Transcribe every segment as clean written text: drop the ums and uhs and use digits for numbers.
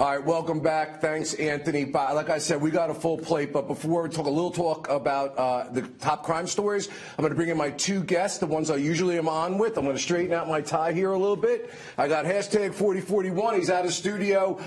All right, welcome back. Thanks, Anthony. Like I said, we got a full plate, but before we talk a little talk about the top crime stories, I'm going to bring in my two guests, the ones I usually am on with. I'm going to straighten out my tie here a little bit. I got hashtag 4041. He's out of studio.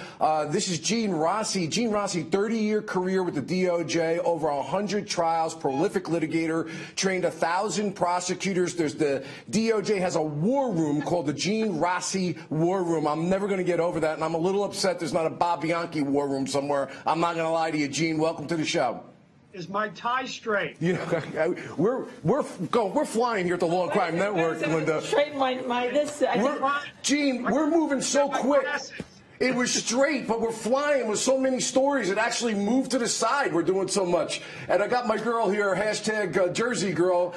This is Gene Rossi. Gene Rossi, 30-year career with the DOJ, over 100 trials, prolific litigator, trained 1,000 prosecutors. There's the DOJ has a war room called the Gene Rossi War Room. I'm never going to get over that, and I'm a little upset there's not a Bob Bianchi war room somewhere. I'm not going to lie to you, Gene. Welcome to the show. Is my tie straight? You know, we're flying here at the Law&Crime Network, Linda. Straighten my this. Gene, we're moving so quick. It was straight, but we're flying with so many stories. It actually moved to the side. We're doing so much. And I got my girl here, hashtag Jersey Girl.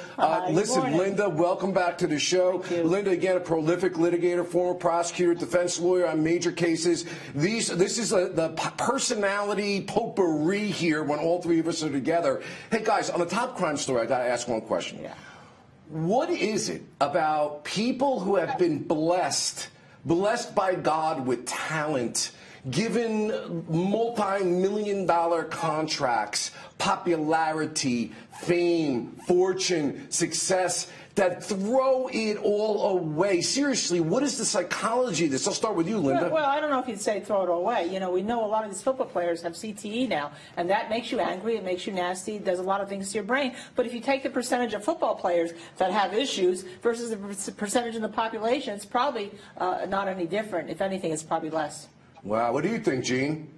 Listen, Linda, welcome back to the show. Linda, again, a prolific litigator, former prosecutor, defense lawyer on major cases. This is the personality potpourri here when all three of us are together. Hey, guys, on the top crime story, I got to ask one question. Yeah. What is it about people who have been blessed by God with talent, given multi-million-dollar contracts, popularity, fame, fortune, success, that throw it all away? Seriously, what is the psychology of this? I'll start with you, Linda. Well, I don't know if you'd say throw it away. You know, we know a lot of these football players have CTE now, and that makes you angry, it makes you nasty, it does a lot of things to your brain. But if you take the percentage of football players that have issues versus the percentage in the population, it's probably not any different. If anything, it's probably less. Wow. What do you think, Gene?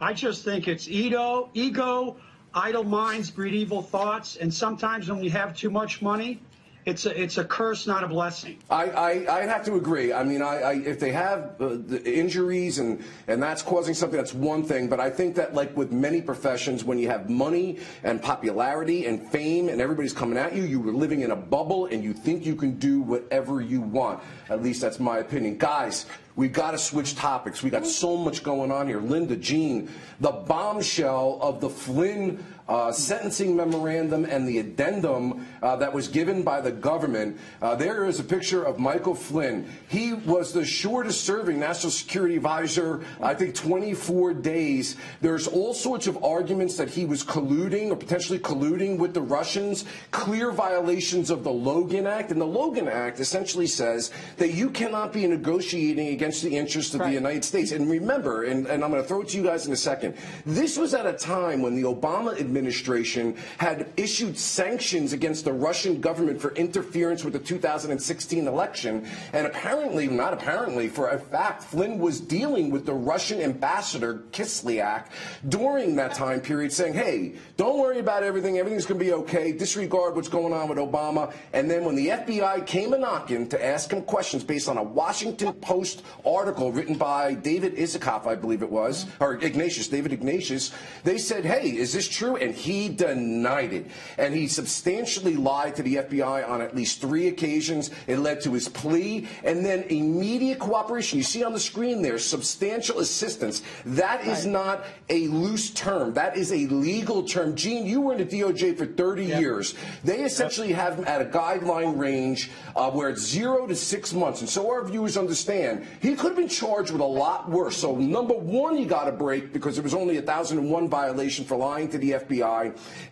I just think it's ego, idle minds breed evil thoughts, and sometimes when we have too much money, it's a curse, not a blessing. I have to agree. I mean, if they have the injuries and that's causing something, that's one thing. But I think that, like with many professions, when you have money and popularity and fame and everybody's coming at you, you were living in a bubble and you think you can do whatever you want. At least that's my opinion. Guys, we've got to switch topics. We got so much going on here. Linda, Gene, the bombshell of the Flynn sentencing memorandum and the addendum that was given by the government. There is a picture of Michael Flynn. He was the shortest serving national security advisor, I think 24 days. There's all sorts of arguments that he was colluding or potentially colluding with the Russians, clear violations of the Logan Act. And the Logan Act essentially says that you cannot be negotiating against the interests of the United States. And remember, and I'm going to throw it to you guys in a second, this was at a time when the Obama administration had issued sanctions against the Russian government for interference with the 2016 election. And apparently, not apparently, for a fact, Flynn was dealing with the Russian ambassador, Kislyak, during that time period, saying, hey, don't worry about everything. Everything's going to be okay. Disregard what's going on with Obama. And then when the FBI came a-knocking to ask him questions based on a Washington Post article written by David Isikoff, I believe it was, or Ignatius, David Ignatius, they said, hey, is this true? And he denied it. And he substantially lied to the FBI on at least 3 occasions. It led to his plea and then immediate cooperation. You see on the screen there, substantial assistance. That is not a loose term. That is a legal term. Gene, you were in the DOJ for 30 years. They essentially have him at a guideline range where it's 0 to 6 months. And so our viewers understand he could have been charged with a lot worse. So number one, he got a break because it was only a 1001 violation for lying to the FBI.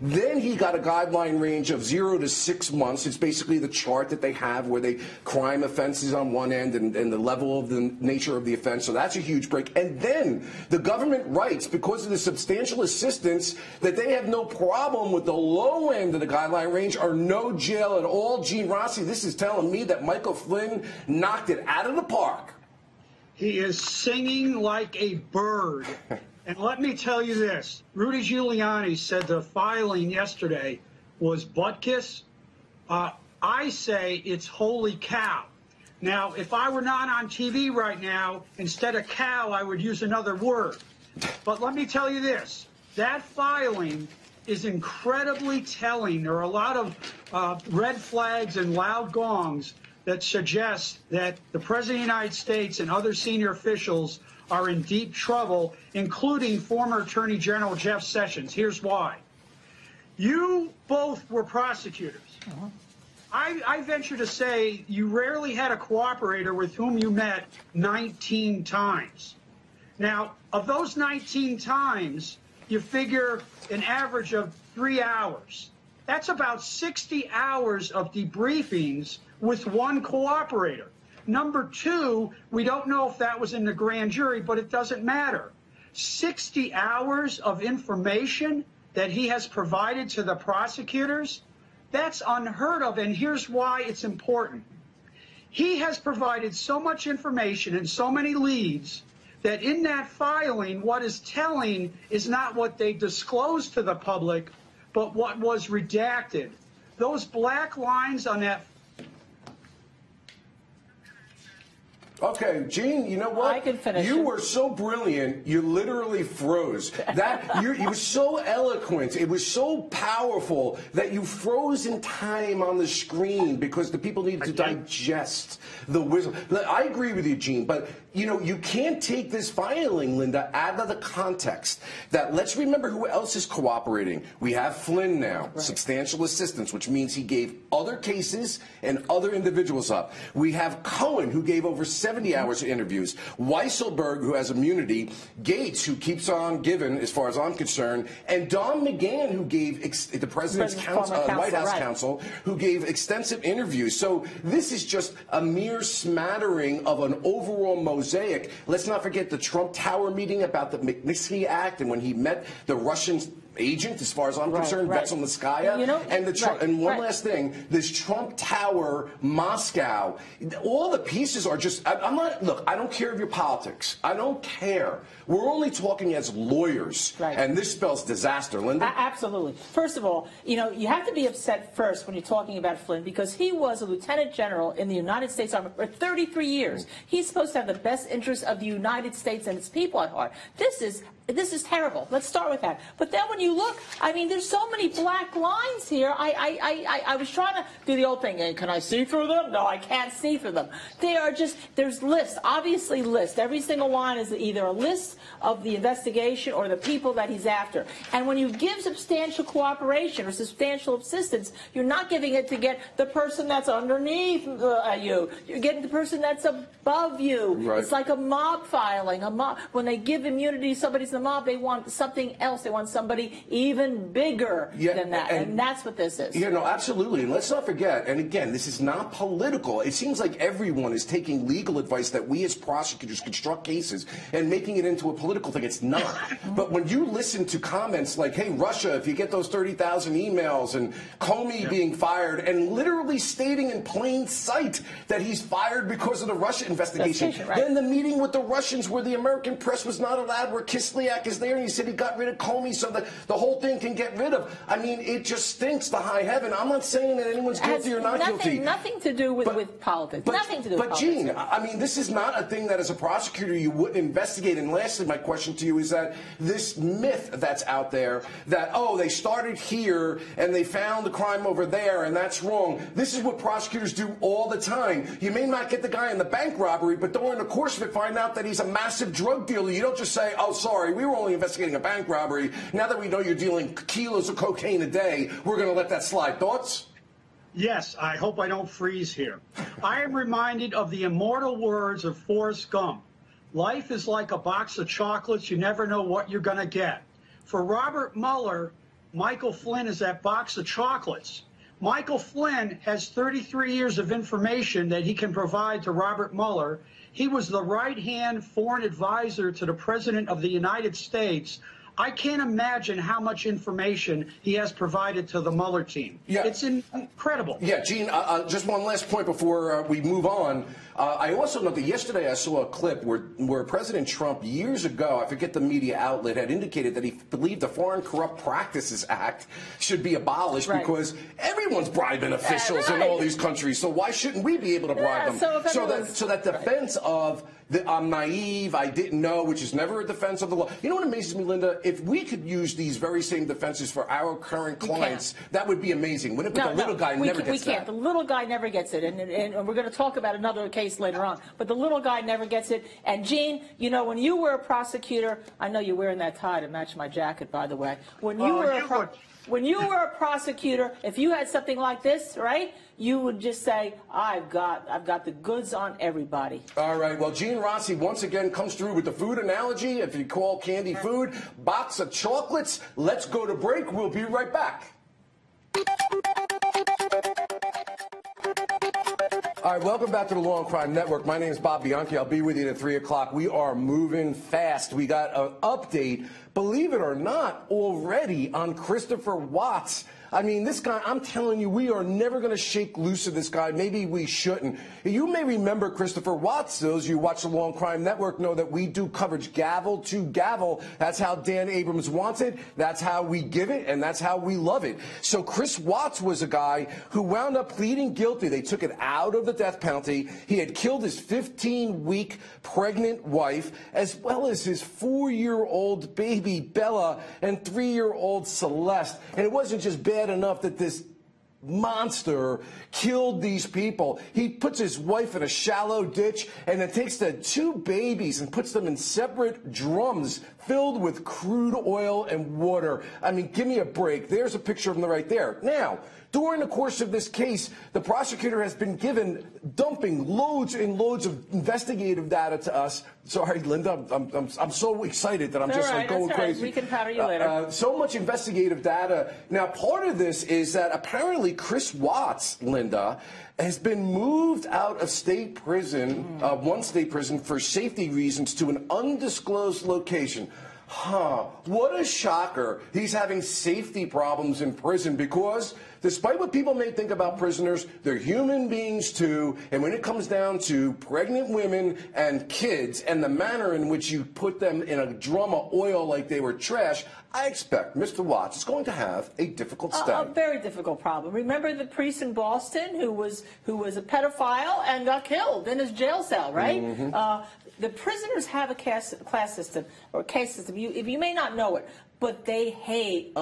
Then he got a guideline range of 0 to 6 months. It's basically the chart that they have where they crime offenses on one end and the level of the nature of the offense. So that's a huge break. And then the government writes, because of the substantial assistance, that they have no problem with the low end of the guideline range or no jail at all. Gene Rossi, this is telling me that Michael Flynn knocked it out of the park. He is singing like a bird. And let me tell you this. Rudy Giuliani said the filing yesterday was butt kiss. I say it's holy cow. Now, if I were not on TV right now, instead of cow, I would use another word. But let me tell you this. That filing is incredibly telling. There are a lot of red flags and loud gongs that suggest that the President of the United States and other senior officials are in deep trouble, including former Attorney General Jeff Sessions. Here's why. You both were prosecutors. I venture to say you rarely had a cooperator with whom you met 19 times. Now, of those 19 times, you figure an average of 3 hours. That's about 60 hours of debriefings with one cooperator. Number two, we don't know if that was in the grand jury, but it doesn't matter. 60 hours of information that he has provided to the prosecutors, that's unheard of, and here's why it's important. He has provided so much information and so many leads that in that filing, what is telling is not what they disclosed to the public, but what was redacted. Those black lines on that. Okay, Gene, you know what? I can finish You it. were so brilliant, you literally froze. You were so eloquent, it was so powerful that you froze in time on the screen because the people needed to digest the wisdom. I agree with you, Gene, but you can't take this filing, Linda, out of the context. That let's remember who else is cooperating. We have Flynn now, substantial assistance, which means he gave other cases and other individuals up. We have Koehn, who gave over 70 hours of interviews. Weisselberg, who has immunity. Gates, who keeps on giving, as far as I'm concerned. And Don McGahn, who gave the president's White House counsel, who gave extensive interviews. So this is just a mere smattering of an overall mosaic. Let's not forget the Trump Tower meeting about the Magnitsky Act and when he met the Russian agent, as far as I'm concerned, Vetselnskaya. And one last thing, this Trump Tower, Moscow, all the pieces are just, look, I don't care of your politics. I don't care. We're only talking as lawyers. And this spells disaster, Linda. Absolutely. First of all, you have to be upset first when you're talking about Flynn because he was a lieutenant general in the United States Army for 33 years. He's supposed to have the best interests of the United States and its people at heart. This is terrible. Let's start with that. But then when you look, I mean, there's so many black lines here. I was trying to do the old thing. Hey, can I see through them? No, I can't see through them. They are just, there's lists, obviously lists. Every single line is either a list of the investigation or the people that he's after. And when you give substantial cooperation or substantial assistance, you're not giving it to get the person that's underneath you. You're getting the person that's above you. It's like a mob filing. When they give immunity to somebody's the mob, they want something else. They want somebody even bigger than that. And that's what this is. Absolutely. And let's not forget, and again, this is not political. It seems like everyone is taking legal advice that we as prosecutors construct cases and making it into a political thing. It's not. But when you listen to comments like, hey, Russia, if you get those 30,000 emails, and Comey being fired, and literally stating in plain sight that he's fired because of the Russia investigation. Then the meeting with the Russians where the American press was not allowed, where Kislyak is there, and he said he got rid of Comey so that the whole thing can get rid of. I mean, it just stinks to high heaven. I'm not saying that anyone's guilty or not guilty. Nothing to do with politics. Nothing to do with politics. But, Gene, I mean, this is not a thing that as a prosecutor you wouldn't investigate. And lastly, my question to you is that this myth that's out there that, oh, they started here and they found the crime over there and that's wrong. This is what prosecutors do all the time. You may not get the guy in the bank robbery, but during the course of it find out that he's a massive drug dealer. You don't just say, oh, sorry, we were only investigating a bank robbery. Now that we know you're dealing kilos of cocaine a day, we're going to let that slide. Thoughts? Yes, I hope I don't freeze here. I am reminded of the immortal words of Forrest Gump. Life is like a box of chocolates. You never know what you're going to get. For Robert Mueller, Michael Flynn is that box of chocolates. Michael Flynn has 33 years of information that he can provide to Robert Mueller. He was the right-hand foreign advisor to the President of the United States. I can't imagine how much information he has provided to the Mueller team. It's incredible. Gene, just one last point before we move on. I also know that yesterday I saw a clip where President Trump, years ago, I forget the media outlet, had indicated that he believed the Foreign Corrupt Practices Act should be abolished because everyone's bribing officials in all these countries. So why shouldn't we be able to bribe them? So that defense of I'm naive, I didn't know, which is never a defense of the law. You know what amazes me, Linda? If we could use these very same defenses for our current clients, that would be amazing. But the little guy never gets that. We can't. The little guy never gets it. And we're going to talk about another case later on. But the little guy never gets it. And, Gene, when you were a prosecutor, I know you're wearing that tie to match my jacket, by the way. When you were when you were a prosecutor, if you had something like this, right, you would just say, I've got the goods on everybody. All right. Well, Gene Rossi once again comes through with the food analogy. If you call candy food, box of chocolates. Let's go to break. We'll be right back. All right, welcome back to the Law&Crime Network. My name is Bob Bianchi. I'll be with you at 3 o'clock. We are moving fast. We got an update, believe it or not, already on Christopher Watts. I mean, this guy, I'm telling you, we are never going to shake loose of this guy. Maybe we shouldn't. You may remember Christopher Watts. Those of you who watch the Law&Crime Network know that we do coverage gavel to gavel. That's how Dan Abrams wants it. That's how we give it, and that's how we love it. So Chris Watts was a guy who wound up pleading guilty. They took it out of the death penalty. He had killed his 15-week pregnant wife, as well as his 4-year-old baby, Bella, and 3-year-old Celeste. And it wasn't just bad enough that this monster killed these people. He puts his wife in a shallow ditch and then takes the 2 babies and puts them in separate drums filled with crude oil and water. I mean, give me a break. There's a picture of them right there. Now, during the course of this case, the prosecutor has been dumping loads and loads of investigative data to us. Sorry, Linda, I'm so excited that I'm just like going crazy. We can powder you later. So much investigative data. Now, part of this is that apparently Chris Watts, Linda, has been moved out of state prison, one state prison, for safety reasons to an undisclosed location. Huh, what a shocker. He's having safety problems in prison because despite what people may think about prisoners, they're human beings too. And when it comes down to pregnant women and kids and the manner in which you put them in a drum of oil like they were trash, I expect Mr. Watts is going to have a difficult stay. A very difficult problem. Remember the priest in Boston who was a pedophile and got killed in his jail cell, right? Mm-hmm. The prisoners have a class system or case system. If you may not know it, but they hate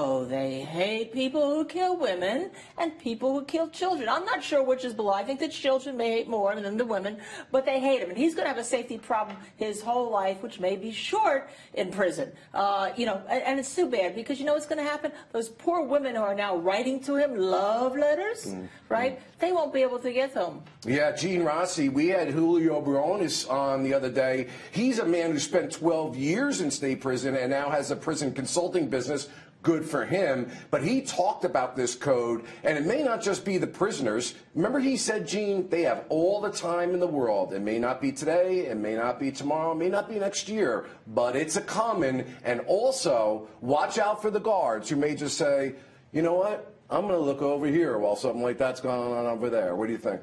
people who kill women and people who kill children. I'm not sure which is below. I think the children may hate more than the women, but they hate him. And he's going to have a safety problem his whole life, which may be short in prison. And it's too bad because you know what's going to happen? Those poor women who are now writing to him love letters, right? They won't be able to get them. Yeah, Gene Rossi, we had Julio Briones on the other day. He's a man who spent 12 years in state prison and now has a prison consulting business. Good for him. But he talked about this code, and it may not just be the prisoners. Remember he said, Gene, they have all the time in the world. It may not be today, it may not be tomorrow, it may not be next year, but it's a common. And also, watch out for the guards who may just say, you know what, I'm going to look over here while something like that's going on over there. What do you think?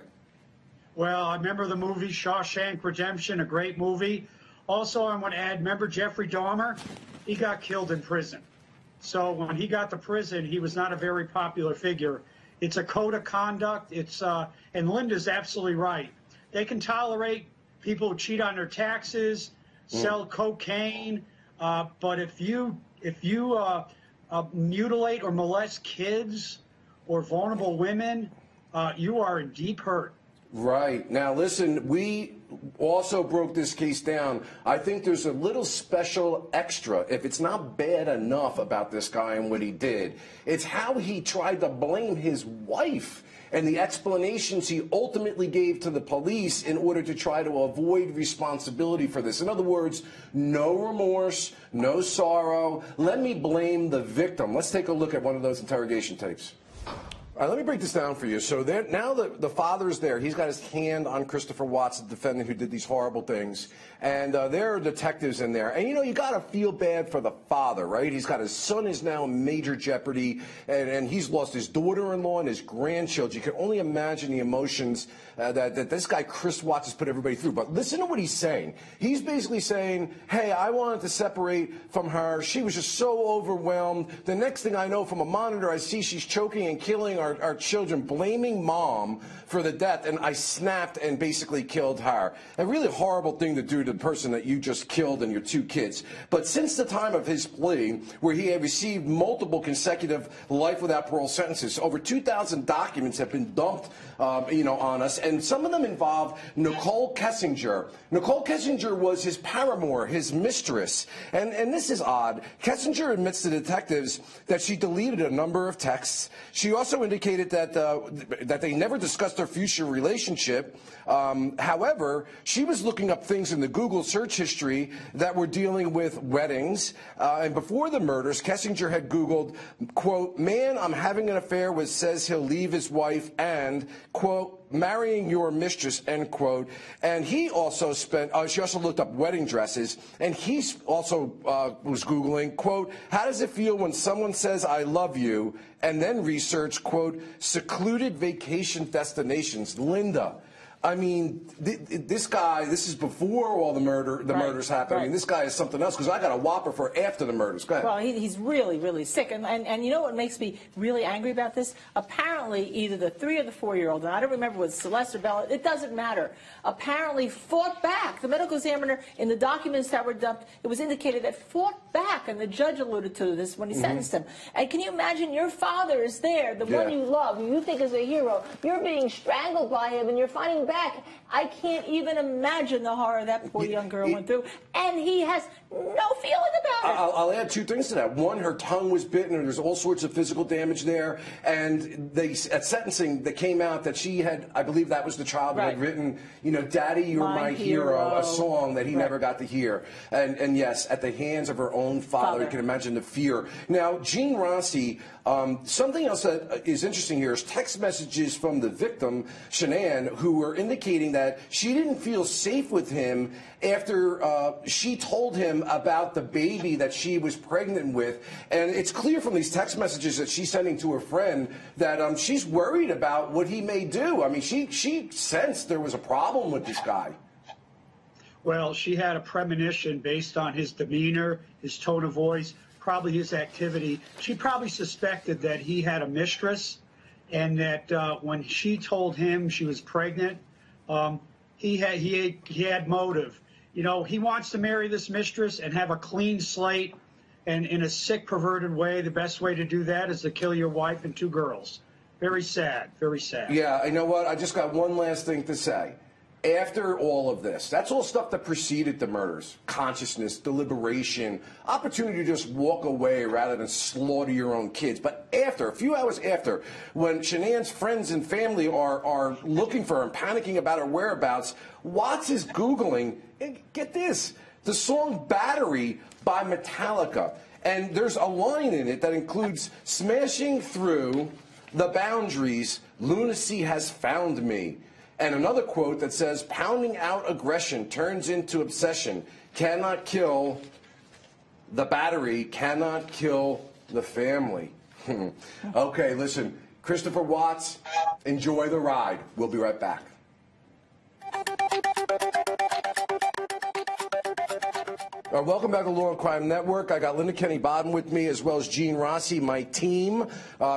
Well, I remember the movie Shawshank Redemption, a great movie. Also, I want to add, remember Jeffrey Dahmer? He got killed in prison. So when he got to prison, he was not a very popular figure. It's a code of conduct. And Linda's absolutely right. They can tolerate people who cheat on their taxes, sell cocaine, but if you mutilate or molest kids or vulnerable women, you are in deep hurt. Right. Now, listen, we also broke this case down. I think there's a little special extra, if it's not bad enough about this guy and what he did. It's how he tried to blame his wife and the explanations he ultimately gave to the police in order to try to avoid responsibility for this. In other words, no remorse, no sorrow. Let me blame the victim. Let's take a look at one of those interrogation tapes. All right, let me break this down for you. So now the father's there. He's got his hand on Christopher Watts, the defendant who did these horrible things. And there are detectives in there. And, you know, you got to feel bad for the father, right? He's got his son is now in major jeopardy, and he's lost his daughter-in-law and his grandchildren. You can only imagine the emotions that this guy, Chris Watts, has put everybody through. But listen to what he's saying. He's basically saying, hey, I wanted to separate from her. She was just so overwhelmed. The next thing I know, from a monitor, I see she's choking and killing our our children, blaming mom for the death, and I snapped and basically killed her. A really horrible thing to do to the person that you just killed and your 2 kids. But since the time of his plea, where he had received multiple consecutive life without parole sentences, over 2,000 documents have been dumped on us, and some of them involve Nicole Kessinger. Nicole Kessinger was his paramour, his mistress, and this is odd. Kessinger admits to detectives that she deleted a number of texts. She also indicated that they never discussed their future relationship. However, she was looking up things in the Google search history that were dealing with weddings. And before the murders, Kessinger had Googled, quote, "Man I'm having an affair with says he'll leave his wife," and, quote, "marrying your mistress," end quote. And he also she also looked up wedding dresses, and he also was Googling, quote, "How does it feel when someone says I love you?" and then researched, quote, "secluded vacation destinations." Linda, I mean, this guy, this is before all the murders happened. Right. I mean, this guy is something else, because I got a whopper for after the murders. Go ahead. Well, he's really, really sick. And you know what makes me really angry about this? Apparently, either the 3 or the 4-year-old, and I don't remember whether Celeste or Bella, it doesn't matter, apparently fought back. The medical examiner, in the documents that were dumped, it was indicated that fought back, and the judge alluded to this when he sentenced him. And can you imagine, your father is there, the one you love, who you think is a hero, you're being strangled by him, and you're fighting back. I can't even imagine the horror that poor young girl went through, and he has no feeling about it. I'll add 2 things to that. One, her tongue was bitten, and there's all sorts of physical damage there. And at sentencing, that came out that she had, I believe that was the child that had written, "Daddy, you're my hero," a song that he never got to hear. And yes, at the hands of her own father. You can imagine the fear. Now, Gene Rossi, something else that is interesting here is text messages from the victim, Shanann, who were indicating that she didn't feel safe with him after she told him about the baby that she was pregnant with. And it's clear from these text messages that she's sending to her friend that she's worried about what he may do. I mean, she sensed there was a problem with this guy. Well, she had a premonition based on his demeanor, his tone of voice, probably his activity. She probably suspected that he had a mistress, and that when she told him she was pregnant, he had motive. He wants to marry this mistress and have a clean slate, and in a sick, perverted way, the best way to do that is to kill your wife and 2 girls. Very sad, very sad. Yeah, you know what? I just got one last thing to say. After all of this, that's all stuff that preceded the murders. Consciousness, deliberation, opportunity to just walk away rather than slaughter your own kids. But after, a few hours after, when Shanann's friends and family are looking for her and panicking about her whereabouts, Watts is Googling, and get this, the song Battery by Metallica. And there's a line in it that includes, "Smashing through the boundaries, lunacy has found me." And another quote that says, "Pounding out aggression turns into obsession. Cannot kill the battery, cannot kill the family." Okay, listen, Christopher Watts, enjoy the ride. We'll be right back. Welcome back to Law and Crime Network. I got Linda Kenney Baden with me, as well as Gene Rossi, my team.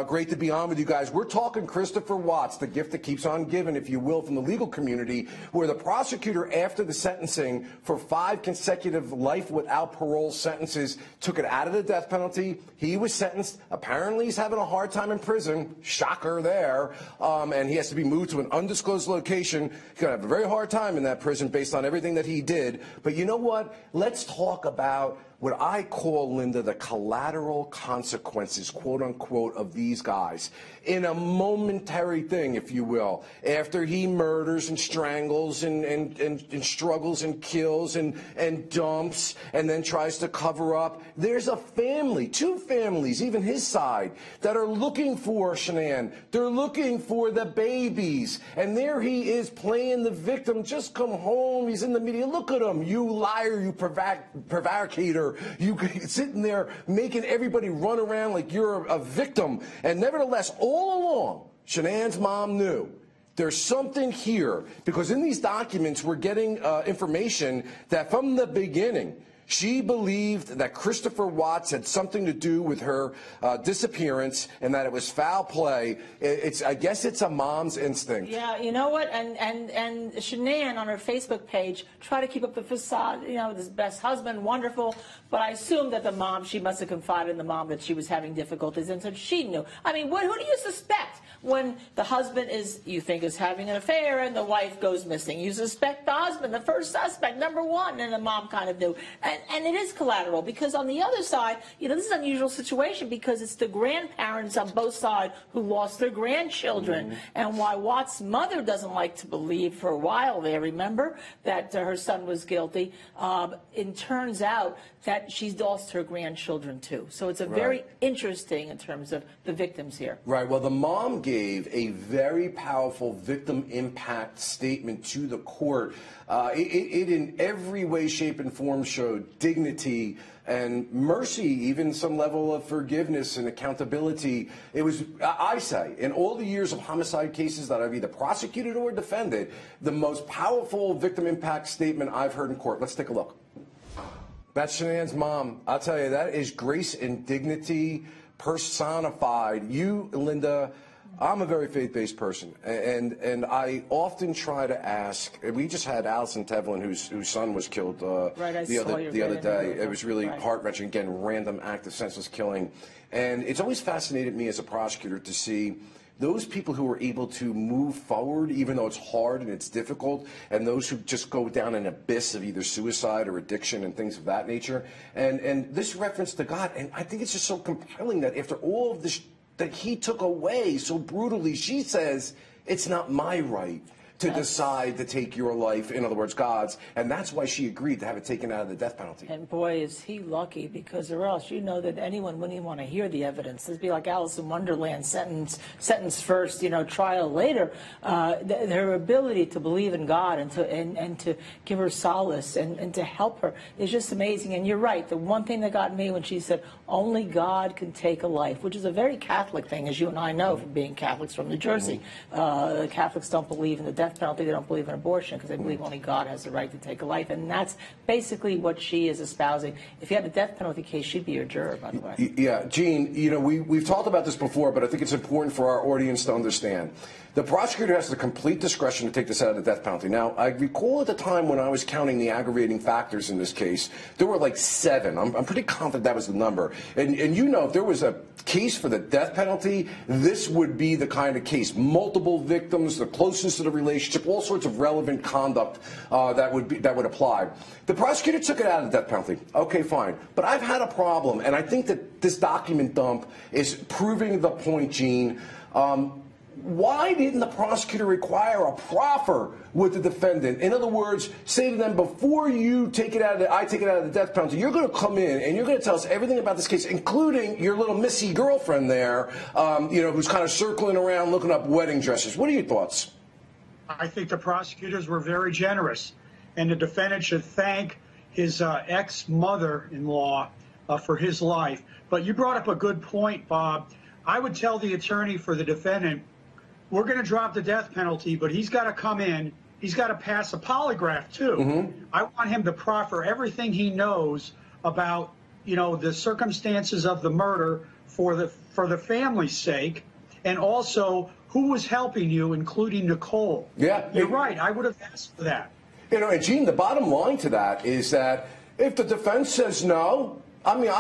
Great to be on with you guys. We're talking Christopher Watts, the gift that keeps on giving, if you will, from the legal community, where the prosecutor, after the sentencing for 5 consecutive life without parole sentences, took it out of the death penalty. He was sentenced. Apparently, he's having a hard time in prison. Shocker there. And he has to be moved to an undisclosed location. He's going to have a very hard time in that prison based on everything that he did. But you know what? Let's talk about what I call, Linda, the collateral consequences, quote unquote, of these guys in a momentary thing, if you will. After he murders and strangles and struggles and kills and dumps and then tries to cover up, there's a family, 2 families, even his side, that are looking for Shanann. They're looking for the babies. And there he is playing the victim. Just come home. He's in the media. Look at him. You liar, you prevaricator. You sitting there making everybody run around like you're a victim. And nevertheless, all along, Shanann's mom knew there's something here, because in these documents we're getting information that from the beginning, She believed that Christopher Watts had something to do with her disappearance and that it was foul play. I guess it's a mom's instinct. Yeah, you know what? And Shanann on her Facebook page tried to keep up the facade, you know, this best husband, wonderful. But I assume that the mom, she must have confided in the mom that she was having difficulties, and so she knew. I mean, who do you suspect when the husband you think is having an affair and the wife goes missing? You suspect the husband, the first suspect, number one, and the mom kind of knew. And it is collateral because on the other side, you know, this is an unusual situation because it's the grandparents on both sides who lost their grandchildren. And why Watts' mother doesn't like to believe for a while there, remember, that her son was guilty. It turns out that she's lost her grandchildren too. So it's a very interesting in terms of the victims here. Right. Well, the mom gave a very powerful victim impact statement to the court. It in every way, shape, and form showed dignity and mercy, even some level of forgiveness and accountability. It was, I say, in all the years of homicide cases that I've either prosecuted or defended, the most powerful victim impact statement I've heard in court. Let's take a look. That's Shanann's mom. I'll tell you, that is grace and dignity personified. You, Linda, I'm a very faith-based person, and I often try to ask. We just had Allison Tevlin, whose son was killed the other day. It was really heart-wrenching. Again, random act of senseless killing, and it's always fascinated me as a prosecutor to see those people who are able to move forward, even though it's hard and it's difficult, and those who just go down an abyss of either suicide or addiction and things of that nature. And this reference to God, and I think it's just so compelling that after all of this that he took away so brutally, she says, it's not my right to decide to take your life, in other words, God's, and that's why she agreed to have it taken out of the death penalty. And boy, is he lucky, because or else you know that anyone wouldn't even want to hear the evidence. It'd be like Alice in Wonderland, sentence first, you know, trial later. Her ability to believe in God and to give her solace and to help her is just amazing. And you're right, the one thing that got me when she said, only God can take a life, which is a very Catholic thing, as you and I know from being Catholics from New Jersey. Catholics don't believe in the death penalty. They don't believe in abortion because they believe only God has the right to take a life, and that's basically what she is espousing. If you had a death penalty case, she'd be your juror, by the way. Yeah, Gene, you know, we've talked about this before, but I think it's important for our audience to understand. The prosecutor has the complete discretion to take this out of the death penalty. Now, I recall at the time when I was counting the aggravating factors in this case, there were like 7. I'm pretty confident that was the number. And you know, if there was a case for the death penalty, this would be the kind of case. Multiple victims, the closeness to the relationship, all sorts of relevant conduct that would apply. The prosecutor took it out of the death penalty. Okay, fine. But I've had a problem, and I think that this document dump is proving the point, Gene. Why didn't the prosecutor require a proffer with the defendant? In other words, say to them, before you take it out of I take it out of the death penalty, you're going to come in and you're going to tell us everything about this case, including your little missy girlfriend there, you know, who's kind of circling around looking up wedding dresses. What are your thoughts? I think the prosecutors were very generous, and the defendant should thank his ex-mother-in-law for his life. But you brought up a good point, Bob. I would tell the attorney for the defendant, we're going to drop the death penalty, but he's got to come in. He's got to pass a polygraph, too. I want him to proffer everything he knows about, you know, the circumstances of the murder for the family's sake, and also who was helping you, including Nicole. Yeah. You're right. I would have asked for that. You know, and Gene, the bottom line to that is that if the defense says no, I mean,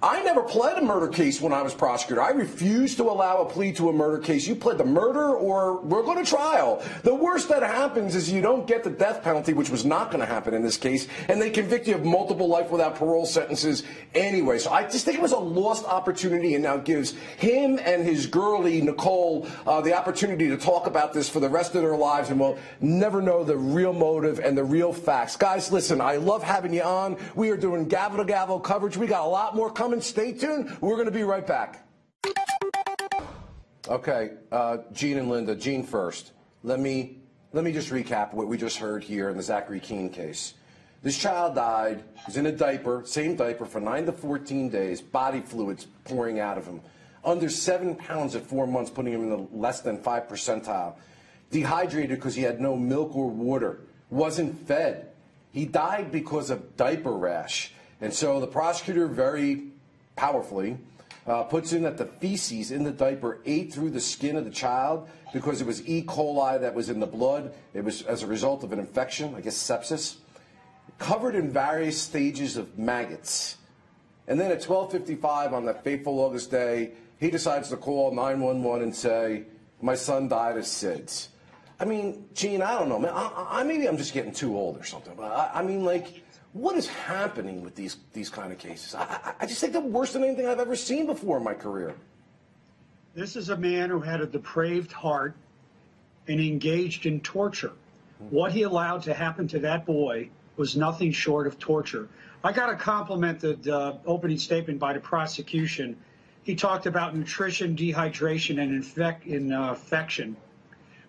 I never pled a murder case when I was prosecutor. I refused to allow a plea to a murder case. You pled the murder or we're going to trial. The worst that happens is you don't get the death penalty, which was not going to happen in this case, and they convict you of multiple life without parole sentences anyway. So I just think it was a lost opportunity, and now gives him and his girlie, Nicole, the opportunity to talk about this for the rest of their lives, and we'll never know the real motive and the real facts. Guys, listen, I love having you on. We are doing gavel-to-gavel coverage. We got a lot more coming. Stay tuned. We're going to be right back. Okay, Gene and Linda. Gene first. Let me just recap what we just heard here in the Zachary Koehn case. This child died. He was in a diaper, same diaper, for 9 to 14 days. Body fluids pouring out of him. Under 7 pounds at 4 months, putting him in the less than 5th percentile. Dehydrated because he had no milk or water. Wasn't fed. He died because of diaper rash. And so the prosecutor very powerfully puts in that the feces in the diaper ate through the skin of the child because it was E. coli that was in the blood. It was as a result of an infection, I guess sepsis, covered in various stages of maggots. And then at 12:55 on that fateful August day, he decides to call 911 and say, my son died of SIDS. I mean, Gene, I don't know, man. Maybe I'm just getting too old or something. But I mean, like, what is happening with these kind of cases? I just think they're worse than anything I've ever seen before in my career. This is a man who had a depraved heart and engaged in torture. What he allowed to happen to that boy was nothing short of torture. I got to compliment the opening statement by the prosecution. He talked about nutrition, dehydration, and infection.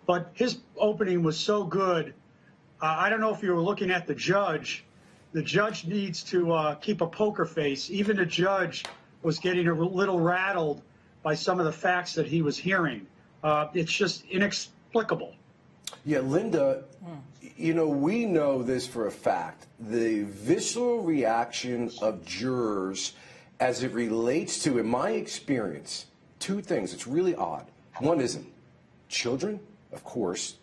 But his opening was so good. I don't know if you were looking at the judge. The judge needs to keep a poker face. Even the judge was getting a little rattled by some of the facts that he was hearing. It's just inexplicable. Yeah, Linda, you know, we know this for a fact. The visceral reaction of jurors as it relates to, in my experience, two things. It's really odd. One isn't. Children, of course,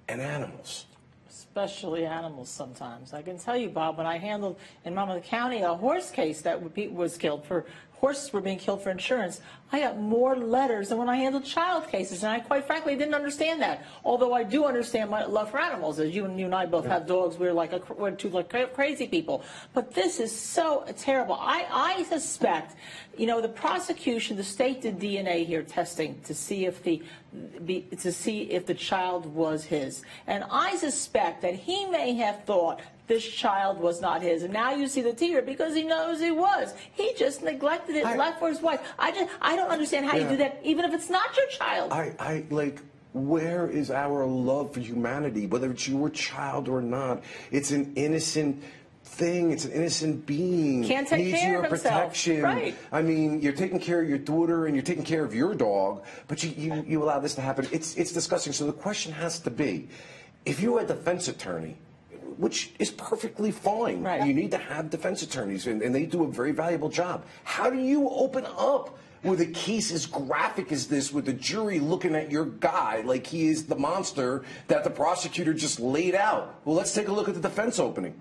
and animals. Especially animals sometimes. I can tell you, Bob, when I handled in Monmouth County a horse case that was killed for, horses were being killed for insurance, I got more letters than when I handled child cases, and I quite frankly didn't understand that. Although I do understand my love for animals, as you and I both have dogs, we're two crazy people. But this is so terrible. I suspect, you know, the prosecution, the state did DNA here testing to see if the child was his, and I suspect that he may have thought this child was not his. And now you see the tear because he knows he was. He just neglected it, left for his wife. I don't understand how you do that, even if it's not your child. Like, where is our love for humanity, whether it's your child or not? It's an innocent thing. It's an innocent being. Can't take needs care your of himself. protection. Right. I mean, you're taking care of your daughter and you're taking care of your dog, but you allow this to happen. It's disgusting. So the question has to be, if you're a defense attorney, which is perfectly fine. Right. You need to have defense attorneys, and they do a very valuable job. How do you open up with a case as graphic as this, with the jury looking at your guy like he is the monster that the prosecutor just laid out? Well, let's take a look at the defense opening.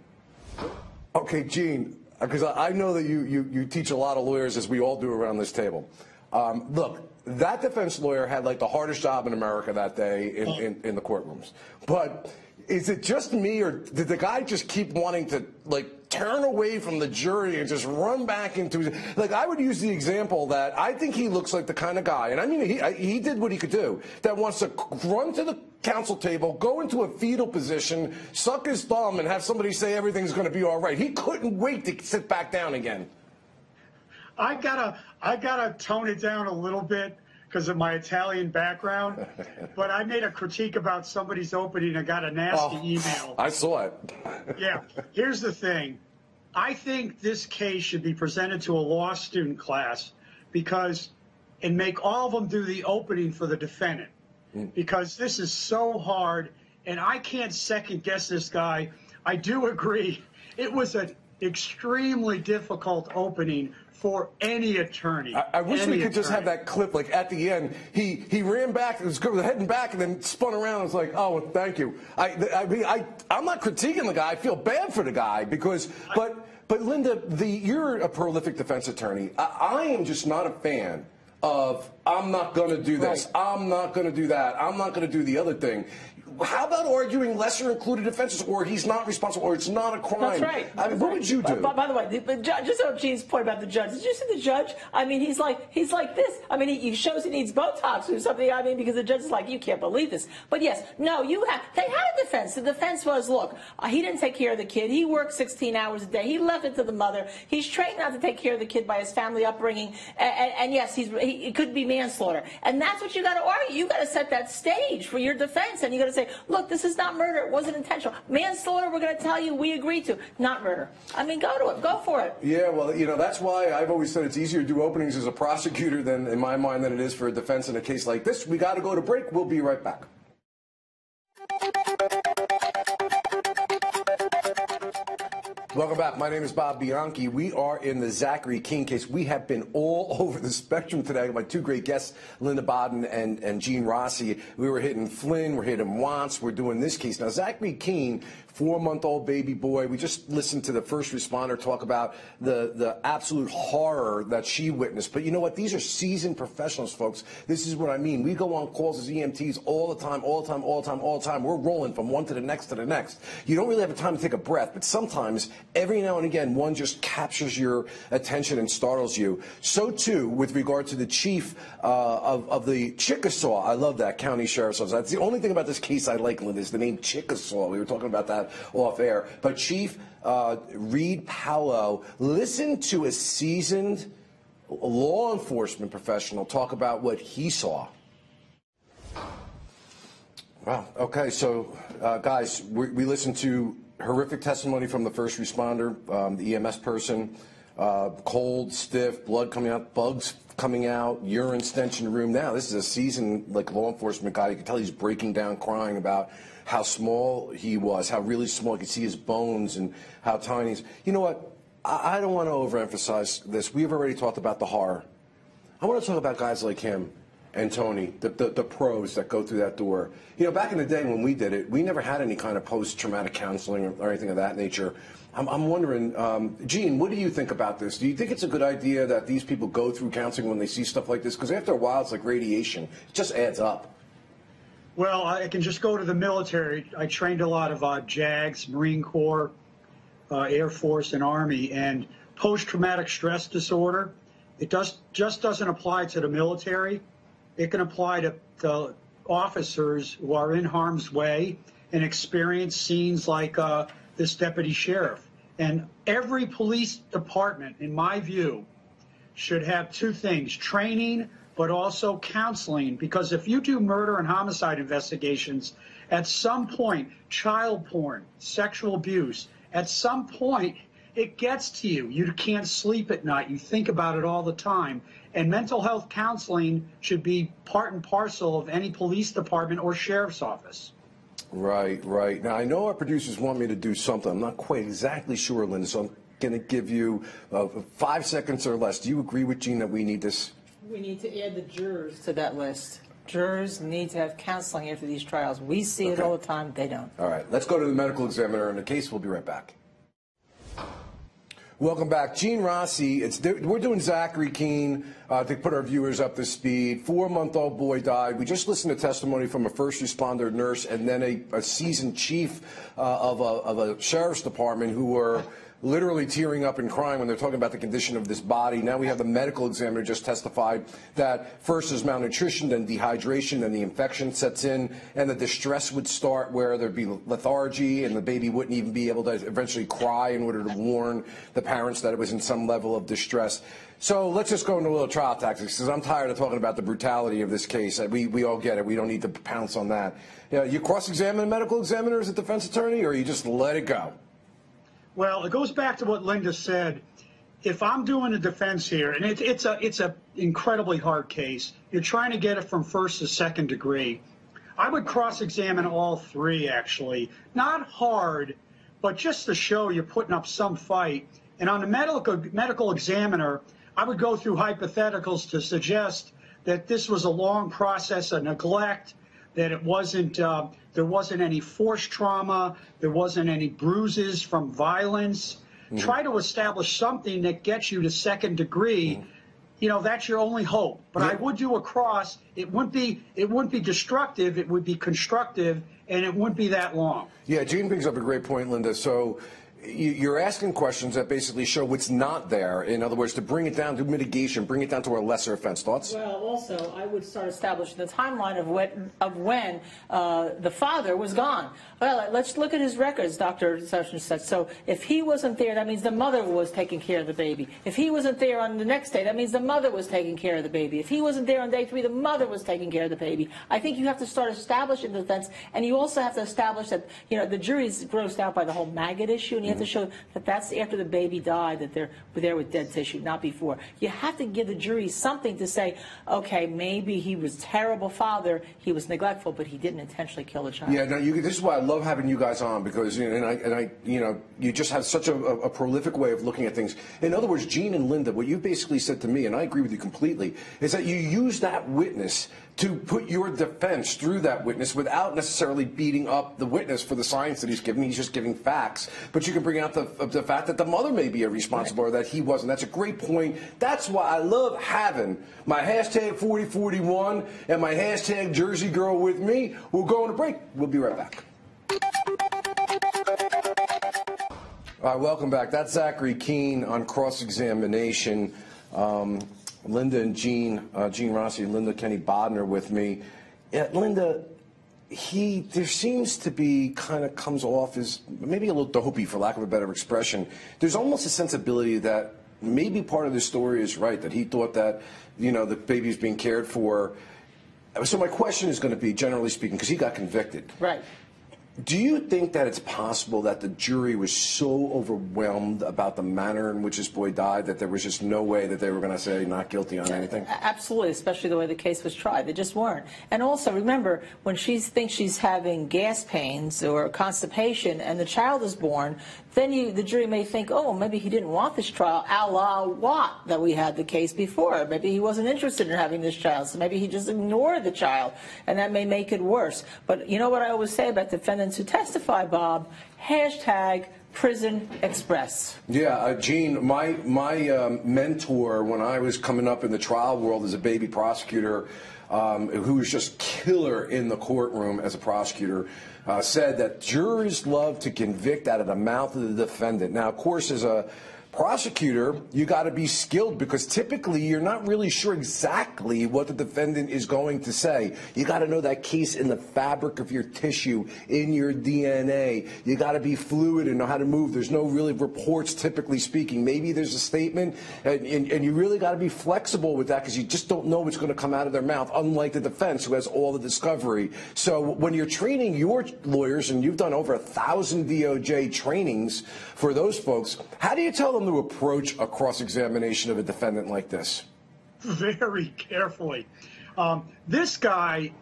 Okay, Gene, because I know that you teach a lot of lawyers, as we all do around this table. Look, that defense lawyer had like the hardest job in America that day in the courtrooms. But is it just me, or did the guy just keep wanting to, like, turn away from the jury and just run back into, like, I would use the example that I think he looks like the kind of guy, and I mean, he did what he could do, that wants to run to the counsel table, go into a fetal position, suck his thumb, and have somebody say everything's going to be all right. He couldn't wait to sit back down again. I gotta tone it down a little bit because of my Italian background, but I made a critique about somebody's opening. I got a nasty email. I saw it. Yeah. Here's the thing. I think this case should be presented to a law student class and make all of them do the opening for the defendant, because this is so hard, and I can't second guess this guy. I do agree. It was an extremely difficult opening for any attorney. I wish we could just have that clip, like at the end, he ran back, was heading back, and then spun around and was like, oh, thank you. I'm not critiquing the guy. I feel bad for the guy because, but Linda, you're a prolific defense attorney. I am just not a fan of, I'm not going to do this, I'm not going to do that, I'm not going to do the other thing. How about arguing lesser included offenses, or he's not responsible, or it's not a crime? That's right. I mean, what would you do? By the way, just on Gene's point about the judge, did you see the judge? I mean, he's like this. I mean, he shows he needs Botox or something. I mean, because the judge is like, you can't believe this. But yes, no, they had a defense. The defense was, look, he didn't take care of the kid. He worked 16 hours a day. He left it to the mother. He's trained not to take care of the kid by his family upbringing. And yes, it could be manslaughter. And that's what you got to argue. You got to set that stage for your defense, and you got to say, look, this is not murder. It wasn't intentional. Manslaughter, we're going to tell you we agreed to. Not murder. I mean, go to it. Go for it. Yeah, well, you know, that's why I've always said it's easier to do openings as a prosecutor than, in my mind, than it is for a defense in a case like this. We got to go to break. We'll be right back. Welcome back. My name is Bob Bianchi. We are in the Zachary Koehn case. We have been all over the spectrum today. My two great guests, Kenney Baden and Gene Rossi. We were hitting Flynn. We're hitting Wants. We're doing this case. Now, Zachary Koehn, 4-month-old baby boy. We just listened to the first responder talk about the absolute horror that she witnessed. But you know what? These are seasoned professionals, folks. This is what I mean. We go on calls as EMTs all the time, all the time, all the time, all the time. We're rolling from one to the next to the next. You don't really have time to take a breath, but sometimes, every now and again, one just captures your attention and startles you. So, too, with regard to the chief of the Chickasaw. I love that, County Sheriff's Office. That's the only thing about this case I like, Linda, is the name Chickasaw. We were talking about that off air. But Chief Reed Powell, listen to a seasoned law enforcement professional talk about what he saw. Wow. Okay, so, guys, we listened to horrific testimony from the first responder, the EMS person, cold, stiff, blood coming out, bugs coming out, urine stench in the room. Now, this is a seasoned law enforcement guy. You can tell he's breaking down, crying about how small he was, how really small. You can see his bones and how tiny he is. You know what? I don't want to overemphasize this. We've already talked about the horror. I want to talk about guys like him and Tony, the pros that go through that door. You know, back in the day when we did it, we never had any kind of post-traumatic counseling or anything of that nature. I'm wondering, Gene, what do you think about this? Do you think it's a good idea that these people go through counseling when they see stuff like this? Because after a while, it's like radiation. It just adds up. Well, I can just go to the military. I trained a lot of JAGs, Marine Corps, Air Force, and Army, and post-traumatic stress disorder, it just doesn't apply to the military. It can apply to officers who are in harm's way and experience scenes like this deputy sheriff. And every police department, in my view, should have two things: training, but also counseling. Because if you do murder and homicide investigations, at some point, child porn, sexual abuse, at some point, it gets to you. You can't sleep at night. You think about it all the time. And mental health counseling should be part and parcel of any police department or sheriff's office. Right, right. Now, I know our producers want me to do something. I'm not quite exactly sure, Linda, so I'm going to give you 5 seconds or less. Do you agree with Gene that we need this? We need to add the jurors to that list. Jurors need to have counseling after these trials. We see it all the time. They don't. All right. Let's go to the medical examiner in the case. We'll be right back. Welcome back. Gene Rossi, we're doing Zachary Koehn to put our viewers up to speed. 4-month-old boy died. We just listened to testimony from a first responder nurse and then a seasoned chief of a sheriff's department who were literally tearing up and crying when they're talking about the condition of this body. Now we have the medical examiner just testified that first is malnutrition, then dehydration, then the infection sets in, and the distress would start where there'd be lethargy and the baby wouldn't even be able to eventually cry in order to warn the parents that it was in some level of distress. So let's just go into a little trial tactics, because I'm tired of talking about the brutality of this case. We all get it. We don't need to pounce on that. You cross-examine a medical examiner as a defense attorney, or you just let it go? Well, it goes back to what Linda said. If I'm doing a defense here, and it's a incredibly hard case, you're trying to get it from first to second degree, I would cross-examine all three, actually. Not hard, but just to show you're putting up some fight. And on the medical examiner, I would go through hypotheticals to suggest that this was a long process of neglect, that it wasn't, there wasn't any forced trauma, there wasn't any bruises from violence. Mm-hmm. Try to establish something that gets you to second degree. Mm-hmm. You know, that's your only hope. But I would do a cross. It wouldn't be destructive. It would be constructive, and it wouldn't be that long. Yeah, Gene brings up a great point, Linda. So you're asking questions that basically show what's not there. In other words, to bring it down to mitigation, bring it down to a lesser offense. Thoughts? Well, also, I would start establishing the timeline of when the father was gone. Well, let's look at his records, Dr. Sessions said. So if he wasn't there, that means the mother was taking care of the baby. If he wasn't there on the next day, that means the mother was taking care of the baby. If he wasn't there on day 3, the mother was taking care of the baby. I think you have to start establishing the defense, and you also have to establish that, you know, the jury's grossed out by the whole maggot issue, and you have to show that that's after the baby died, that they're there with dead tissue, not before. You have to give the jury something to say, okay, maybe he was a terrible father, he was neglectful, but he didn't intentionally kill the child. Yeah, no, this is why I love having you guys on, because you just have such a prolific way of looking at things. In other words, Gene and Linda, what you basically said to me, and I agree with you completely, is that you use that witness to put your defense through that witness without necessarily beating up the witness for the science that he's giving. He's just giving facts. But you can bring out the fact that the mother may be irresponsible, or that he wasn't. That's a great point. That's why I love having my hashtag 4041 and my hashtag Jersey Girl with me. We'll go on a break. We'll be right back. All right, welcome back. That's Zachary Koehn on cross-examination. Linda and Gene Rossi and Linda Kenney Baden are with me. Linda, there seems to be, kind of comes off as maybe a little dopey, for lack of a better expression. There's almost a sensibility that maybe part of the story is right, that he thought that, the baby's being cared for. So my question is going to be, generally speaking, because he got convicted. Right. Do you think that it's possible that the jury was so overwhelmed about the manner in which this boy died that there was just no way that they were going to say not guilty on anything? Absolutely, especially the way the case was tried. They just weren't. And also, remember, when she thinks she's having gas pains or constipation and the child is born, then the jury may think, oh, maybe he didn't want this trial, a la what, that we had the case before. Maybe he wasn't interested in having this child, so maybe he just ignored the child, and that may make it worse. But you know what I always say about defendants who testify, Bob? Hashtag Prison Express. Yeah, Gene, my mentor when I was coming up in the trial world as a baby prosecutor, who was just killer in the courtroom as a prosecutor, said that jurors love to convict out of the mouth of the defendant. Now, of course, as a prosecutor, you got to be skilled, because typically you're not really sure exactly what the defendant is going to say. You got to know that case in the fabric of your tissue, in your DNA. You got to be fluid and know how to move. There's no really reports, typically speaking. Maybe there's a statement, and you really got to be flexible with that, because you just don't know what's going to come out of their mouth, unlike the defense, who has all the discovery. So when you're training your lawyers, and you've done over 1,000 DOJ trainings for those folks, how do you tell them to approach a cross-examination of a defendant like this? Very carefully. This guy,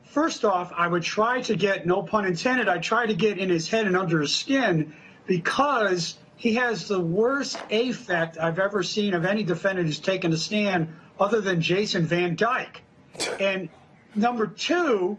first off, I would try to get, no pun intended, I'd try to get in his head and under his skin, because he has the worst affect I've ever seen of any defendant who's taken a stand other than Jason Van Dyke. And number two,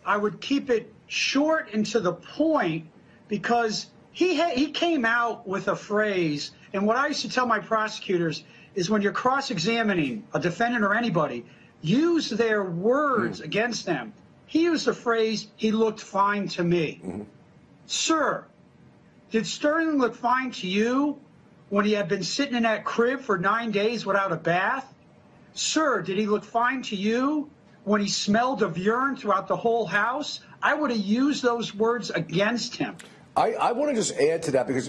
I would keep it short and to the point, because he came out with a phrase, and what I used to tell my prosecutors is, when you're cross-examining a defendant or anybody, use their words against them. He used the phrase, "He looked fine to me." Sir, did Sterling look fine to you when he had been sitting in that crib for 9 days without a bath? Sir, did he look fine to you when he smelled of urine throughout the whole house? I would have used those words against him. I want to just add to that, because,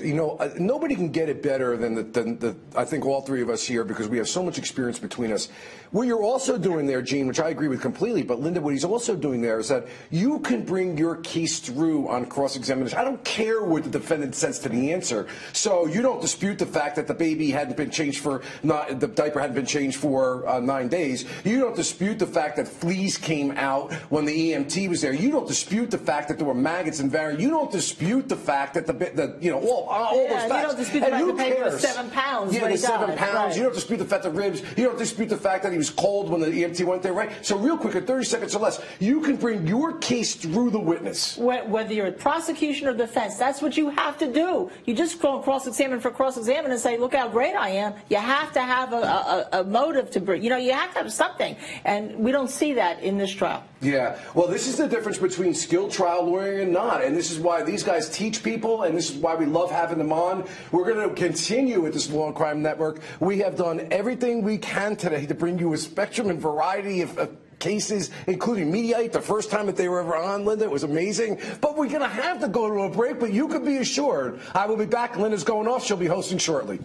nobody can get it better than I think all three of us here, because we have so much experience between us. What you're also doing there, Gene, which I agree with completely, but Linda, what he's also doing there is that you can bring your case through on cross-examination. I don't care what the defendant says to the answer. So you don't dispute the fact that the baby hadn't been changed the diaper hadn't been changed for 9 days. You don't dispute the fact that fleas came out when the EMT was there. You don't dispute the fact that there were maggots and variants. You don't dispute the fact that all those facts. You don't dispute the fact that the baby was 7 pounds. Yeah, when he the 7 died. pounds. Right. You don't dispute the fact that ribs. You don't dispute the fact that he was cold when the EMT went there, right? So real quick, in 30 seconds or less, you can bring your case through the witness. Whether you're a prosecution or defense, that's what you have to do. You just go cross-examine for cross-examine and say, look how great I am. You have to have a motive to bring. You have to have something. And we don't see that in this trial. Yeah. Well, this is the difference between skilled trial lawyering and not. And this is why these guys teach people, and this is why we love having them on. We're going to continue with this Law&Crime Network. We have done everything we can today to bring you a spectrum and variety of cases, including Mediate, the first time that they were ever on, Linda. It was amazing. But we're going to have to go to a break, but you can be assured I will be back. Linda's going off. She'll be hosting shortly.